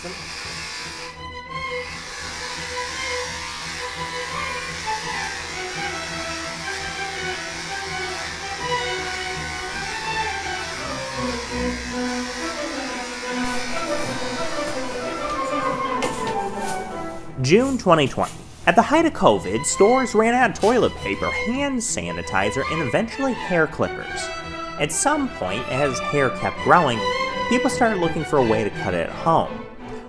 system. June 2020. At the height of COVID, stores ran out of toilet paper, hand sanitizer, and eventually hair clippers. At some point, as hair kept growing, people started looking for a way to cut it at home.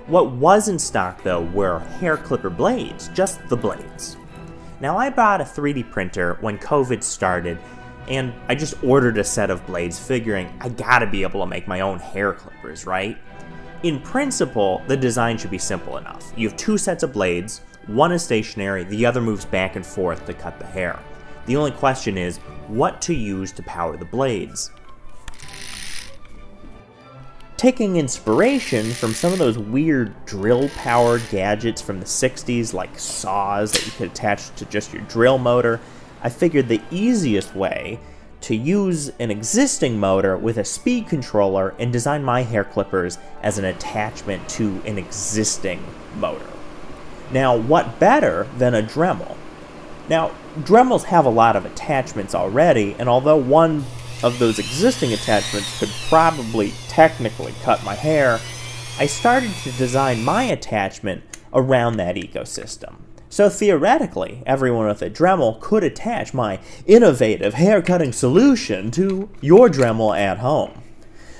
What was in stock, though, were hair clipper blades, just the blades. Now, I bought a 3D printer when COVID started, and I just ordered a set of blades, figuring I gotta be able to make my own hair clippers, right? In principle, the design should be simple enough. You have two sets of blades, one is stationary, the other moves back and forth to cut the hair. The only question is what to use to power the blades. Taking inspiration from some of those weird drill-powered gadgets from the 60s, like saws that you could attach to just your drill motor, I figured the easiest way to use an existing motor with a speed controller and design my hair clippers as an attachment to an existing motor. Now, what better than a Dremel? Now, Dremels have a lot of attachments already, and although one of those existing attachments could probably technically cut my hair, I started to design my attachment around that ecosystem. So theoretically, everyone with a Dremel could attach my innovative hair cutting solution to your Dremel at home.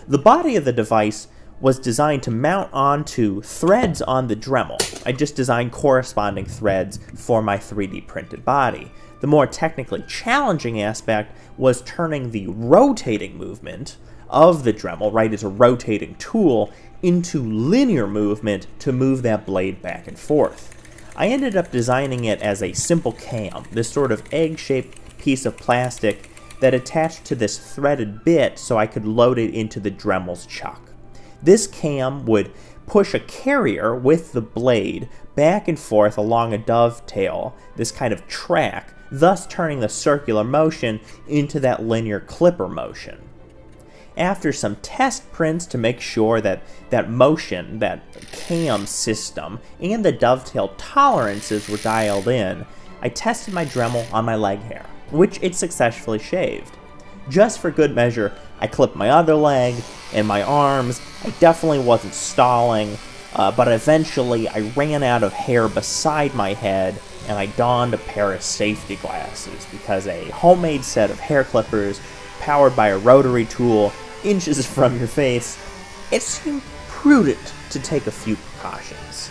The body of the device was designed to mount onto threads on the Dremel. I just designed corresponding threads for my 3D printed body. The more technically challenging aspect was turning the rotating movement of the Dremel, right, as a rotating tool, into linear movement to move that blade back and forth. I ended up designing it as a simple cam, this sort of egg-shaped piece of plastic that attached to this threaded bit so I could load it into the Dremel's chuck. This cam would push a carrier with the blade back and forth along a dovetail, this kind of track, thus turning the circular motion into that linear clipper motion. After some test prints to make sure that that motion, that cam system, and the dovetail tolerances were dialed in, I tested my Dremel on my leg hair, which it successfully shaved. Just for good measure, I clipped my other leg and my arms. I definitely wasn't stalling, but eventually I ran out of hair beside my head and I donned a pair of safety glasses because a homemade set of hair clippers powered by a rotary tool inches from your face, it seemed prudent to take a few precautions.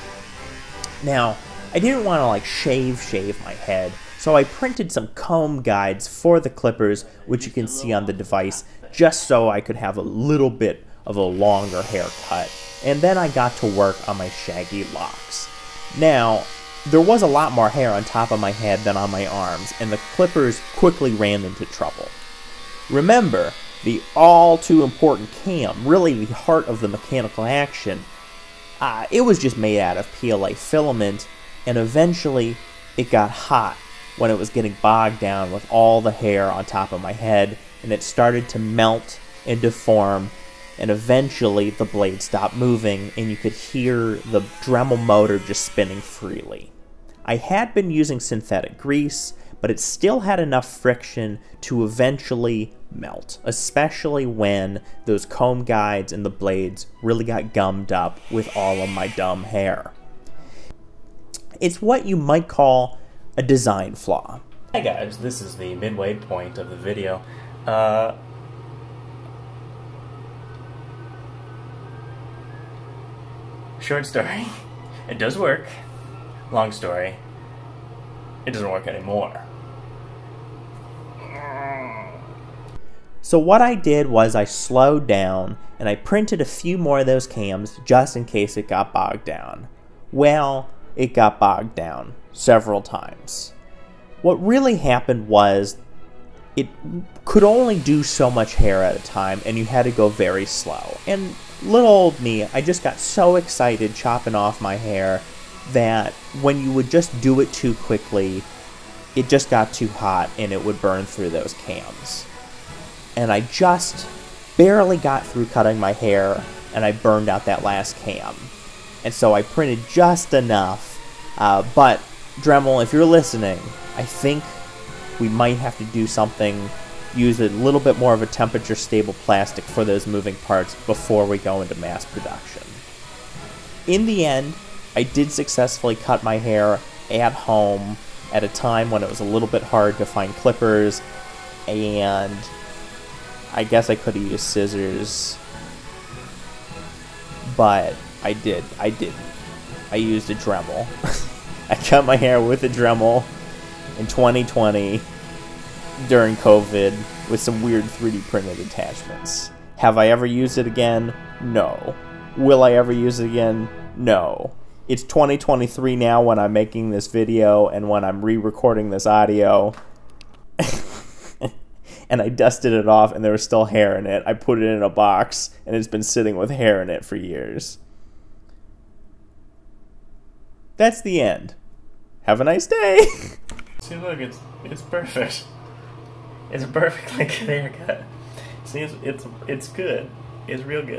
Now, I didn't want to shave my head, so I printed some comb guides for the clippers, which you can see on the device, just so I could have a little bit of a longer haircut. And then I got to work on my shaggy locks. Now, there was a lot more hair on top of my head than on my arms, and the clippers quickly ran into trouble. Remember, the all too important cam, really the heart of the mechanical action, it was just made out of PLA filament, and eventually it got hot when it was getting bogged down with all the hair on top of my head, and it started to melt and deform, and eventually the blade stopped moving and you could hear the Dremel motor just spinning freely. I had been using synthetic grease, but it still had enough friction to eventually melt, especially when those comb guides and the blades really got gummed up with all of my dumb hair. It's what you might call a design flaw. Hey guys, this is the midway point of the video. Short story, it does work. Long story, it doesn't work anymore. So what I did was I slowed down and I printed a few more of those cams just in case it got bogged down. Well, it got bogged down several times. What really happened was it could only do so much hair at a time and you had to go very slow. And little old me, I just got so excited chopping off my hair that when you would just do it too quickly, it just got too hot and it would burn through those cams. And I just barely got through cutting my hair and I burned out that last cam. and so I printed just enough. But Dremel, if you're listening, I think we might have to do something, use a little bit more of a temperature stable plastic for those moving parts before we go into mass production. In the end, I did successfully cut my hair at home at a time when it was a little bit hard to find clippers, and I guess I could have used scissors, but I didn't. I used a Dremel. I cut my hair with a Dremel in 2020 during COVID with some weird 3D printed attachments. Have I ever used it again? No. Will I ever use it again? No. It's 2023 now when I'm making this video and when I'm re-recording this audio. And I dusted it off and there was still hair in it. I put it in a box and it's been sitting with hair in it for years. That's the end. Have a nice day. See, look, it's perfect. It's a perfectly good haircut. See, it's good. It's real good.